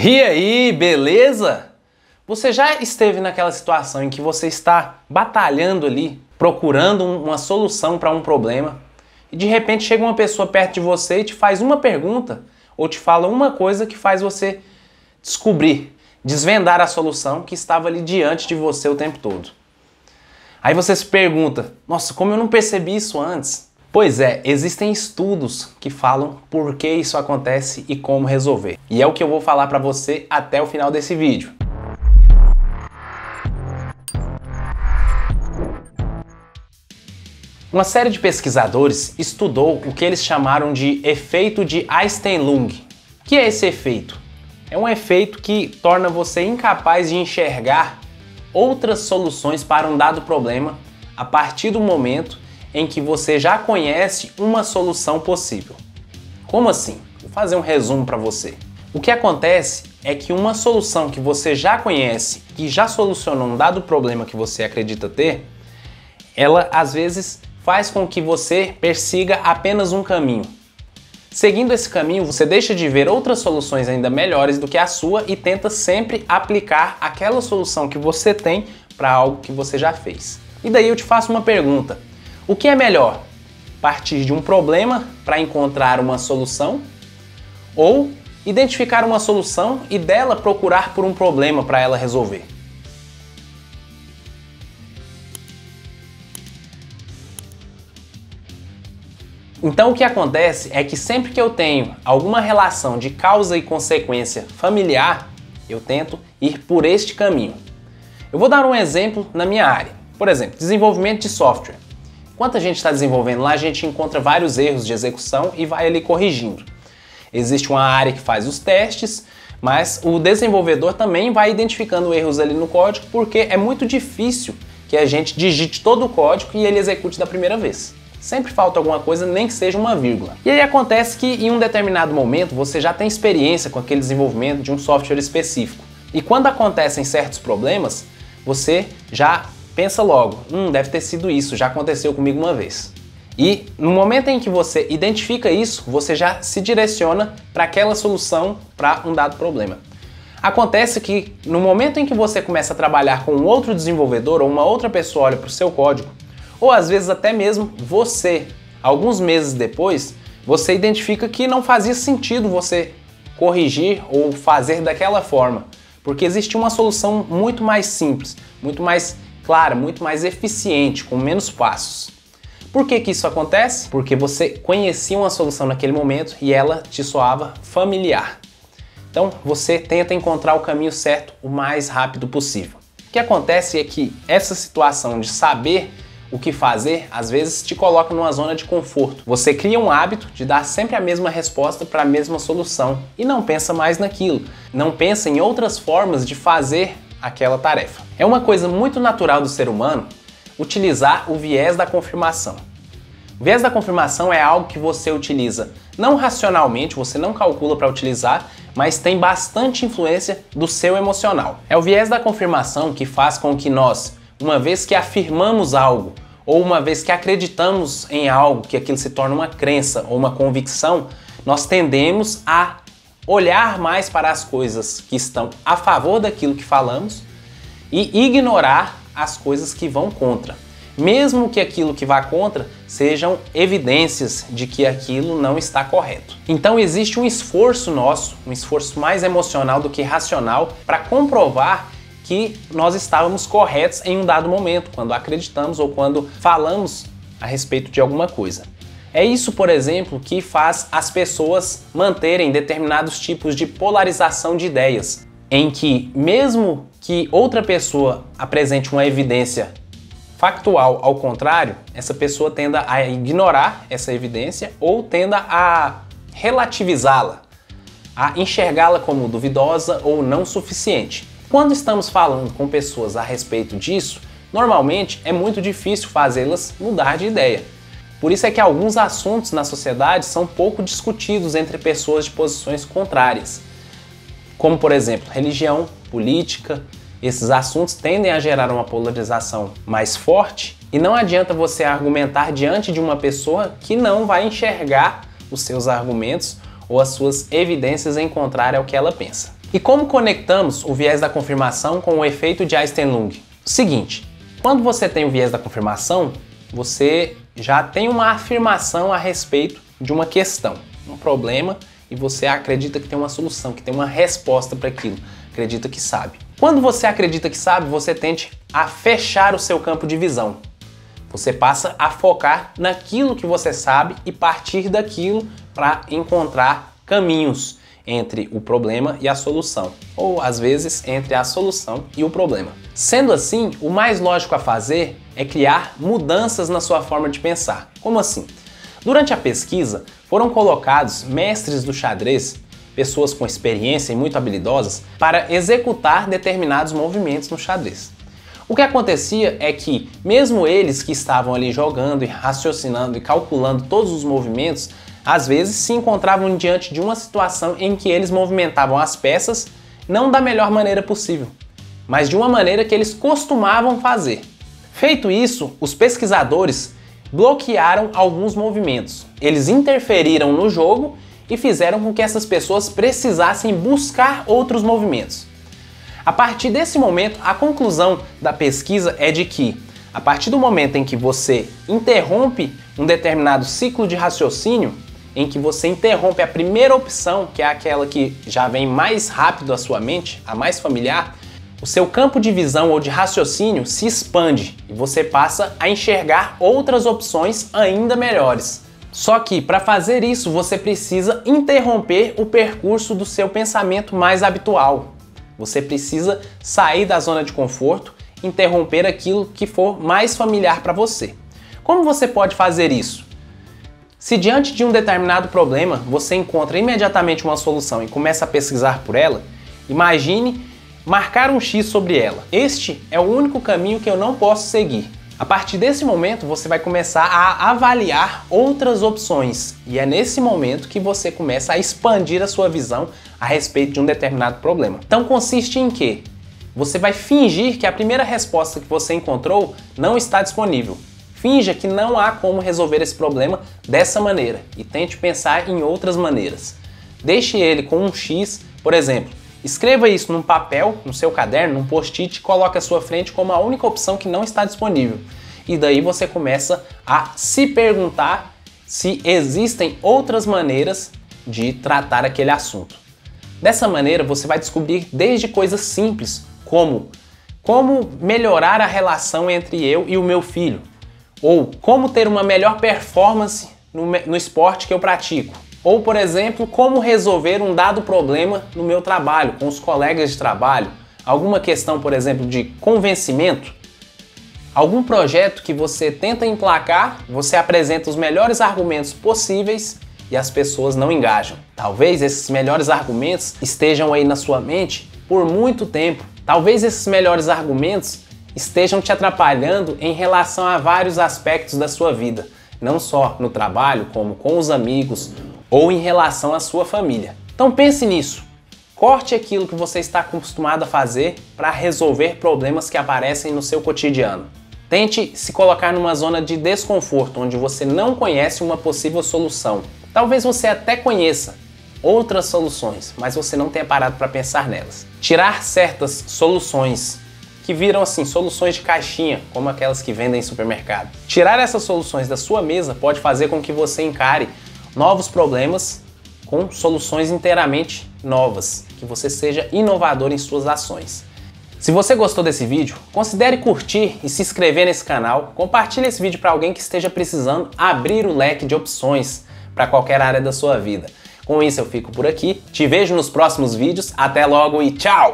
E aí, beleza? Você já esteve naquela situação em que você está batalhando ali, procurando uma solução para um problema, e de repente chega uma pessoa perto de você e te faz uma pergunta ou te fala uma coisa que faz você descobrir, desvendar a solução que estava ali diante de você o tempo todo. Aí você se pergunta, nossa, como eu não percebi isso antes? Pois é, existem estudos que falam por que isso acontece e como resolver. E é o que eu vou falar para você até o final desse vídeo. Uma série de pesquisadores estudou o que eles chamaram de efeito de Einstein-Lung. O que é esse efeito? É um efeito que torna você incapaz de enxergar outras soluções para um dado problema a partir do momento em que você já conhece uma solução possível. Como assim? Vou fazer um resumo para você. O que acontece é que uma solução que você já conhece e já solucionou um dado problema que você acredita ter, ela às vezes faz com que você persiga apenas um caminho. Seguindo esse caminho, você deixa de ver outras soluções ainda melhores do que a sua e tenta sempre aplicar aquela solução que você tem para algo que você já fez. E daí eu te faço uma pergunta. O que é melhor? Partir de um problema para encontrar uma solução? Ou identificar uma solução e dela procurar por um problema para ela resolver? Então o que acontece é que sempre que eu tenho alguma relação de causa e consequência familiar, eu tento ir por este caminho. Eu vou dar um exemplo na minha área. Por exemplo, desenvolvimento de software. Enquanto a gente está desenvolvendo lá, a gente encontra vários erros de execução e vai ali corrigindo. Existe uma área que faz os testes, mas o desenvolvedor também vai identificando erros ali no código, porque é muito difícil que a gente digite todo o código e ele execute da primeira vez. Sempre falta alguma coisa, nem que seja uma vírgula. E aí acontece que em um determinado momento você já tem experiência com aquele desenvolvimento de um software específico. E quando acontecem certos problemas, você já pensa logo, deve ter sido isso, já aconteceu comigo uma vez. E no momento em que você identifica isso, você já se direciona para aquela solução para um dado problema. Acontece que no momento em que você começa a trabalhar com um outro desenvolvedor ou uma outra pessoa olha para o seu código, ou às vezes até mesmo você, alguns meses depois, você identifica que não fazia sentido você corrigir ou fazer daquela forma, porque existia uma solução muito mais simples, muito mais clara, muito mais eficiente, com menos passos. Por que isso acontece? Porque você conhecia uma solução naquele momento e ela te soava familiar. Então você tenta encontrar o caminho certo o mais rápido possível. O que acontece é que essa situação de saber o que fazer, às vezes te coloca numa zona de conforto. Você cria um hábito de dar sempre a mesma resposta para a mesma solução e não pensa mais naquilo. Não pensa em outras formas de fazer aquela tarefa. É uma coisa muito natural do ser humano utilizar o viés da confirmação. O viés da confirmação é algo que você utiliza não racionalmente, você não calcula para utilizar, mas tem bastante influência do seu emocional. É o viés da confirmação que faz com que nós, uma vez que afirmamos algo, ou uma vez que acreditamos em algo, que aquilo se torna uma crença ou uma convicção, nós tendemos a olhar mais para as coisas que estão a favor daquilo que falamos e ignorar as coisas que vão contra. Mesmo que aquilo que vá contra sejam evidências de que aquilo não está correto. Então existe um esforço nosso, um esforço mais emocional do que racional, para comprovar que nós estávamos corretos em um dado momento, quando acreditamos ou quando falamos a respeito de alguma coisa. É isso, por exemplo, que faz as pessoas manterem determinados tipos de polarização de ideias, em que mesmo que outra pessoa apresente uma evidência factual ao contrário, essa pessoa tenda a ignorar essa evidência ou tenda a relativizá-la, a enxergá-la como duvidosa ou não suficiente. Quando estamos falando com pessoas a respeito disso, normalmente é muito difícil fazê-las mudar de ideia. Por isso é que alguns assuntos na sociedade são pouco discutidos entre pessoas de posições contrárias. Como, por exemplo, religião, política. Esses assuntos tendem a gerar uma polarização mais forte e não adianta você argumentar diante de uma pessoa que não vai enxergar os seus argumentos ou as suas evidências em contrário ao que ela pensa. E como conectamos o viés da confirmação com o efeito de Einstein-Lung? Seguinte, quando você tem o viés da confirmação, você já tem uma afirmação a respeito de uma questão, um problema, e você acredita que tem uma solução, que tem uma resposta para aquilo, acredita que sabe. Quando você acredita que sabe, você tende a fechar o seu campo de visão. Você passa a focar naquilo que você sabe e partir daquilo para encontrar caminhos entre o problema e a solução, ou às vezes entre a solução e o problema. Sendo assim, o mais lógico a fazer é criar mudanças na sua forma de pensar. Como assim? Durante a pesquisa, foram colocados mestres do xadrez, pessoas com experiência e muito habilidosas, para executar determinados movimentos no xadrez. O que acontecia é que, mesmo eles que estavam ali jogando e raciocinando e calculando todos os movimentos, às vezes se encontravam diante de uma situação em que eles movimentavam as peças não da melhor maneira possível, mas de uma maneira que eles costumavam fazer. Feito isso, os pesquisadores bloquearam alguns movimentos. Eles interferiram no jogo e fizeram com que essas pessoas precisassem buscar outros movimentos. A partir desse momento, a conclusão da pesquisa é de que, a partir do momento em que você interrompe um determinado ciclo de raciocínio, em que você interrompe a primeira opção, que é aquela que já vem mais rápido à sua mente, a mais familiar, o seu campo de visão ou de raciocínio se expande e você passa a enxergar outras opções ainda melhores. Só que para fazer isso você precisa interromper o percurso do seu pensamento mais habitual. Você precisa sair da zona de conforto, interromper aquilo que for mais familiar para você. Como você pode fazer isso? Se diante de um determinado problema você encontra imediatamente uma solução e começa a pesquisar por ela, imagine marcar um X sobre ela. Este é o único caminho que eu não posso seguir. A partir desse momento você vai começar a avaliar outras opções e é nesse momento que você começa a expandir a sua visão a respeito de um determinado problema. Então consiste em quê? Você vai fingir que a primeira resposta que você encontrou não está disponível. Finja que não há como resolver esse problema dessa maneira e tente pensar em outras maneiras. Deixe ele com um X, por exemplo. Escreva isso num papel, no seu caderno, num post-it e coloque à sua frente como a única opção que não está disponível. E daí você começa a se perguntar se existem outras maneiras de tratar aquele assunto. Dessa maneira você vai descobrir desde coisas simples, como melhorar a relação entre eu e o meu filho, ou como ter uma melhor performance no esporte que eu pratico. Ou, por exemplo, como resolver um dado problema no meu trabalho, com os colegas de trabalho. Alguma questão, por exemplo, de convencimento. Algum projeto que você tenta emplacar, você apresenta os melhores argumentos possíveis e as pessoas não engajam. Talvez esses melhores argumentos estejam aí na sua mente por muito tempo. Talvez esses melhores argumentos estejam te atrapalhando em relação a vários aspectos da sua vida. Não só no trabalho, como com os amigos, ou em relação à sua família. Então pense nisso. Corte aquilo que você está acostumado a fazer para resolver problemas que aparecem no seu cotidiano. Tente se colocar numa zona de desconforto, onde você não conhece uma possível solução. Talvez você até conheça outras soluções, mas você não tenha parado para pensar nelas. Tirar certas soluções que viram assim soluções de caixinha, como aquelas que vendem em supermercado. Tirar essas soluções da sua mesa pode fazer com que você encare novos problemas com soluções inteiramente novas, que você seja inovador em suas ações. Se você gostou desse vídeo, considere curtir e se inscrever nesse canal, compartilhe esse vídeo para alguém que esteja precisando abrir o leque de opções para qualquer área da sua vida. Com isso eu fico por aqui, te vejo nos próximos vídeos, até logo e tchau!